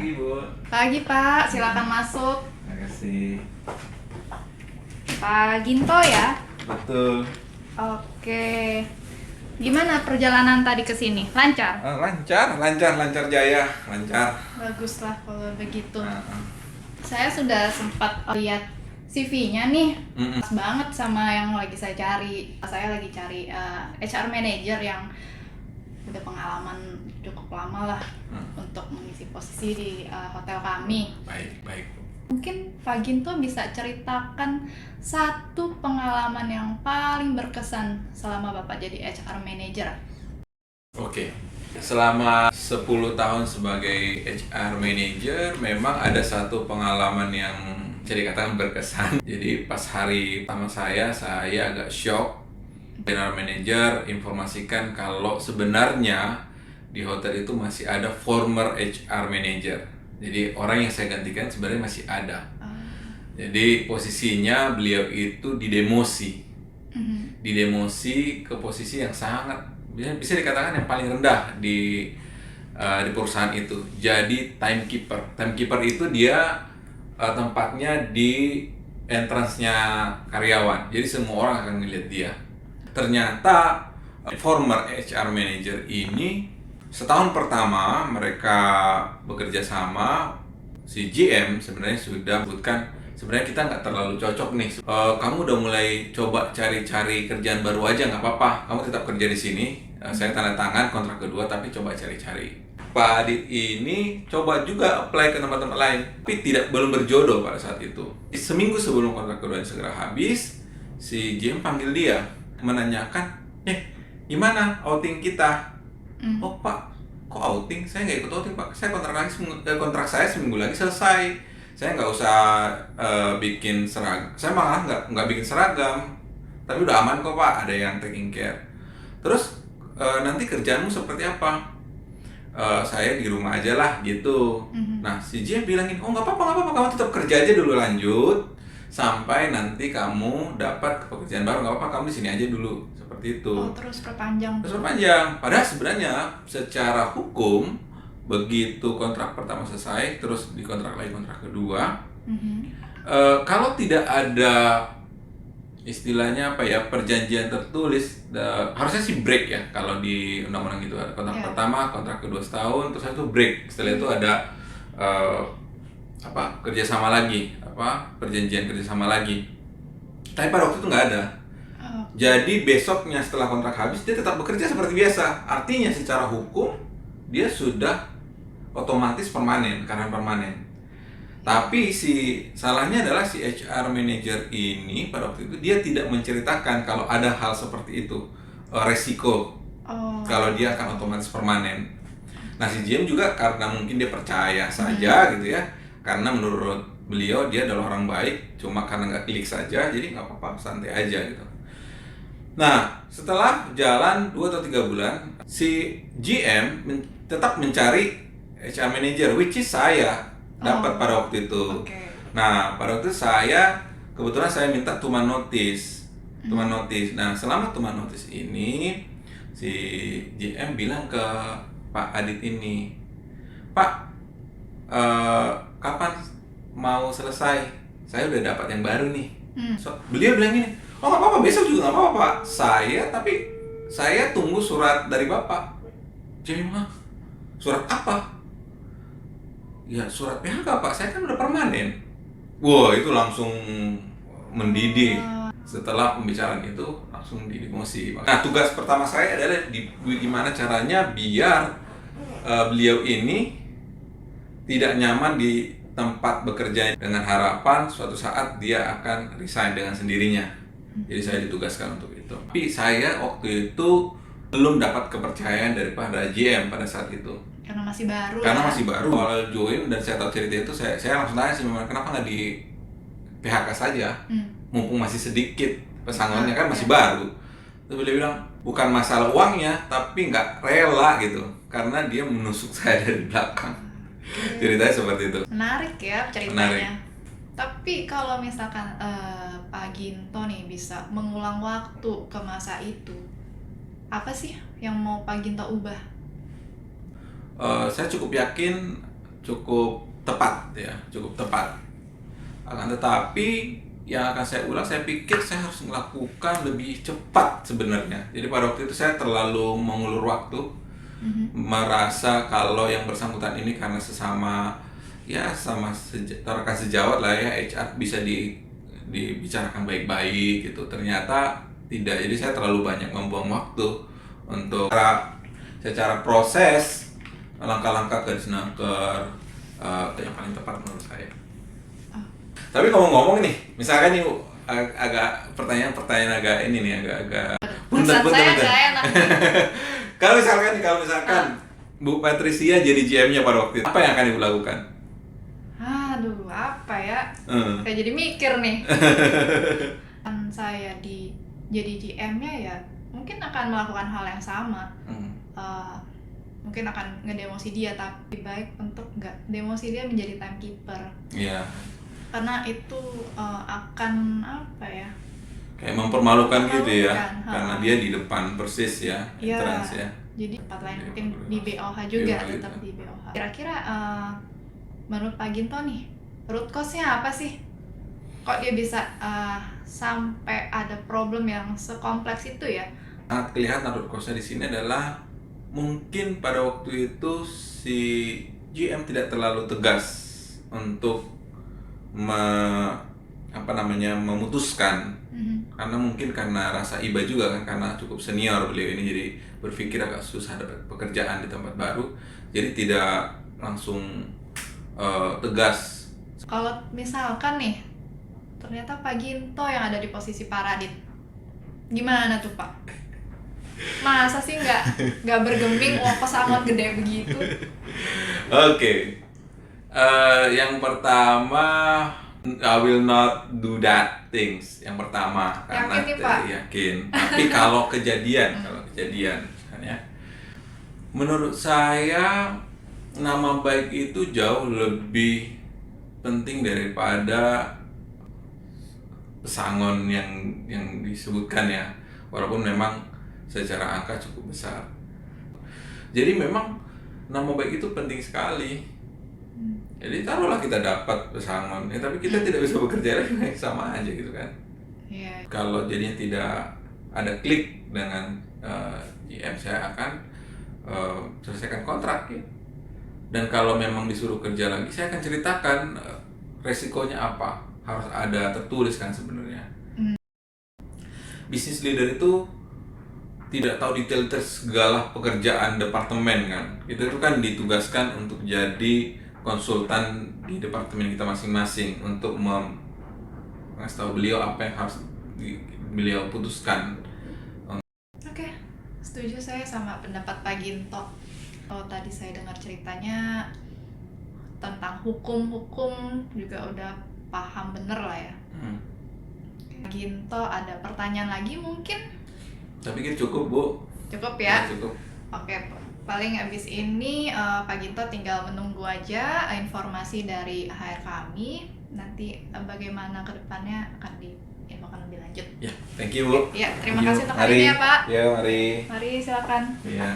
Pagi, Bu. Pagi Pak, silakan masuk. Terima kasih. Pak Ginto ya? Betul. Oke. Gimana perjalanan tadi ke sini? Lancar? Lancar jaya, lancar. Baguslah kalau begitu. Nah, Saya sudah sempat lihat CV-nya nih. Mm-mm. Pas banget sama yang lagi saya cari. Saya lagi cari HR manager yang udah pengalaman cukup lama lah untuk mengisi posisi di hotel kami. baik. Mungkin Pak Ginto bisa ceritakan satu pengalaman yang paling berkesan selama Bapak jadi HR Manager. Oke. Selama 10 tahun sebagai HR Manager, memang ada satu pengalaman yang bisa dikatakan berkesan. Jadi pas hari pertama saya agak shock. General Manager informasikan kalau sebenarnya di hotel itu masih ada former HR Manager. Jadi orang yang saya gantikan sebenarnya masih ada. Jadi posisinya beliau itu didemosi. Didemosi ke posisi yang sangat bisa dikatakan yang paling rendah di perusahaan itu. Jadi timekeeper. Timekeeper itu dia tempatnya di entrance-nya karyawan. Jadi semua orang akan melihat dia. Ternyata former HR manager ini setahun pertama mereka bekerja sama, si GM sebenarnya sudah sebutkan sebenarnya kita nggak terlalu cocok nih. Kamu udah mulai coba cari-cari kerjaan baru aja, nggak apa-apa. Kamu tetap kerja di sini. Saya tanda tangan kontrak kedua, tapi coba cari-cari. Pak Adit ini coba juga apply ke tempat-tempat lain, tapi belum berjodoh pada saat itu. Seminggu sebelum kontrak kedua segera habis, si GM panggil dia, menanyakan, gimana outing kita? Oh Pak, kok outing? Saya nggak ikut outing Pak. Saya kontrak saya seminggu lagi selesai. Saya nggak usah bikin seragam. Saya malah nggak bikin seragam. Tapi udah aman kok Pak, ada yang taking care. Terus nanti kerjaanmu seperti apa? Saya di rumah aja lah gitu. Nah si GM bilangin, oh nggak apa-apa, kamu tetap kerja aja dulu lanjut sampai nanti kamu dapat pekerjaan baru, nggak apa-apa, kamu di sini aja dulu, seperti itu. Oh, terus perpanjang. Padahal sebenarnya secara hukum begitu kontrak pertama selesai, terus dikontrak lagi kontrak kedua, kalau tidak ada istilahnya perjanjian tertulis, harusnya sih break ya kalau di undang-undang gitu, ada kontrak pertama, kontrak kedua setahun, terus itu break. Setelah itu ada kerjasama lagi, perjanjian kerjasama lagi. Tapi pada waktu itu nggak ada. Jadi besoknya setelah kontrak habis dia tetap bekerja seperti biasa. Artinya secara hukum dia sudah otomatis permanen, karena permanen. Tapi salahnya adalah si HR manager ini pada waktu itu dia tidak menceritakan kalau ada hal seperti itu, resiko kalau dia akan otomatis permanen. Nah si GM juga karena mungkin dia percaya saja gitu ya, karena menurut beliau dia adalah orang baik, cuma karena nggak klik saja, jadi nggak apa-apa, santai aja gitu. Nah setelah jalan 2 atau 3 bulan, si GM tetap mencari HR manager, which is saya dapat pada waktu itu. Nah pada waktu itu kebetulan saya minta tuman notice. Nah selama tuman notice ini si GM bilang ke Pak Adit ini, Pak, kapan mau selesai? Saya udah dapat yang baru nih. Beliau bilang gini, oh nggak apa-apa, besok juga nggak apa-apa Pak. Saya tunggu surat dari Bapak. Jadi surat apa? Ya surat PHK Pak, saya kan udah permanen. Wah itu langsung mendidih. Setelah pembicaraan itu langsung didemosi. Nah tugas pertama saya adalah gimana caranya biar beliau ini tidak nyaman di tempat bekerja, dengan harapan suatu saat dia akan resign dengan sendirinya. Jadi saya ditugaskan untuk itu. Tapi saya waktu itu belum dapat kepercayaan daripada GM pada saat itu. Karena masih baru. Awal join dan saya tahu cerita itu, saya langsung tanya sih, kenapa nggak di PHK saja, mumpung masih sedikit pesangonnya kan masih baru. Terus beliau bilang bukan masalah uangnya, tapi nggak rela gitu, karena dia menusuk saya dari belakang. Ceritanya seperti itu. Menarik ya ceritanya. Tapi kalau misalkan Pak Ginto nih bisa mengulang waktu ke masa itu, apa sih yang mau Pak Ginto ubah? Saya cukup yakin cukup tepat ya, cukup tepat. Akan tetapi yang akan saya ulang, saya pikir saya harus melakukan lebih cepat sebenarnya. Jadi pada waktu itu saya terlalu mengulur waktu, merasa kalau yang bersangkutan ini karena sesama ya sama rekan sejawat lah ya, HR bisa dibicarakan baik-baik gitu. Ternyata tidak. Jadi saya terlalu banyak membuang waktu untuk secara proses langkah-langkah ke Disnaker yang paling tepat menurut saya. Tapi ngomong-ngomong nih, misalkan nih agak pertanyaan agak ini nih, agak Saya nggak enak. Kalau misalkan Bu Patricia jadi GM-nya pada waktu itu, apa yang akan Ibu lakukan? Aduh, apa ya? Kayak jadi mikir nih. Kan saya jadi GM-nya ya, mungkin akan melakukan hal yang sama. Mungkin akan ngedemosi dia, tapi baik untuk nggak demosi dia menjadi timekeeper. Iya. Karena itu akan apa ya? Kayak mempermalukan gitu ya, Mempermalukan, karena dia di depan persis ya, Iya. entrance ya. Jadi tempat lain mungkin di BOH juga, BOH tetap gitu. di BOH. Kira-kira menurut Pak Ginto nih, root cause-nya apa sih? Kok dia bisa sampai ada problem yang sekompleks itu ya? Sangat kelihatan root cause-nya di sini adalah mungkin pada waktu itu si GM tidak terlalu tegas untuk memutuskan. Karena mungkin karena rasa iba juga kan, karena cukup senior beliau ini, jadi berpikir agak susah dapat pekerjaan di tempat baru, jadi tidak langsung tegas. Kalau misalkan nih ternyata Pak Ginto yang ada di posisi Pak Radit, gimana tuh Pak? Masa sih nggak bergeming, pesangon gede begitu? Oke. Yang pertama, I will not do that things. Yang pertama, karena Yakin nih, Pak? yakin. Tapi kalau kejadian misalnya, menurut saya nama baik itu jauh lebih penting daripada pesangon yang disebutkan ya. Walaupun memang secara angka cukup besar. Jadi memang nama baik itu penting sekali. Jadi taruhlah kita dapat pesangon, tapi kita tidak bisa bekerja lagi, sama aja gitu kan. Iya. Kalau jadinya tidak ada klik dengan GM, saya akan selesaikan kontrak ya. Dan kalau memang disuruh kerja lagi, saya akan ceritakan resikonya apa. Harus ada tertulis kan sebenarnya. Business leader itu tidak tahu detail segala pekerjaan departemen kan. Itu kan ditugaskan untuk jadi konsultan di departemen kita masing-masing untuk ngasih tahu beliau apa yang harus beliau putuskan. Oke, setuju saya sama pendapat Pak Ginto. Kalau tadi saya dengar ceritanya tentang hukum juga udah paham bener lah ya. Pak Ginto, ada pertanyaan lagi mungkin? Saya pikir cukup, Bu. Cukup ya? Cukup. Oke, paling abis ini Pak Ginto tinggal menunggu aja informasi dari HR kami. Nanti bagaimana ke depannya akan diinfokan lebih lanjut. Ya, thank you, Bu. Ya, terima Thank you. kasih untuk hari ini ya, Pak. Ya, mari. Mari silakan. Iya.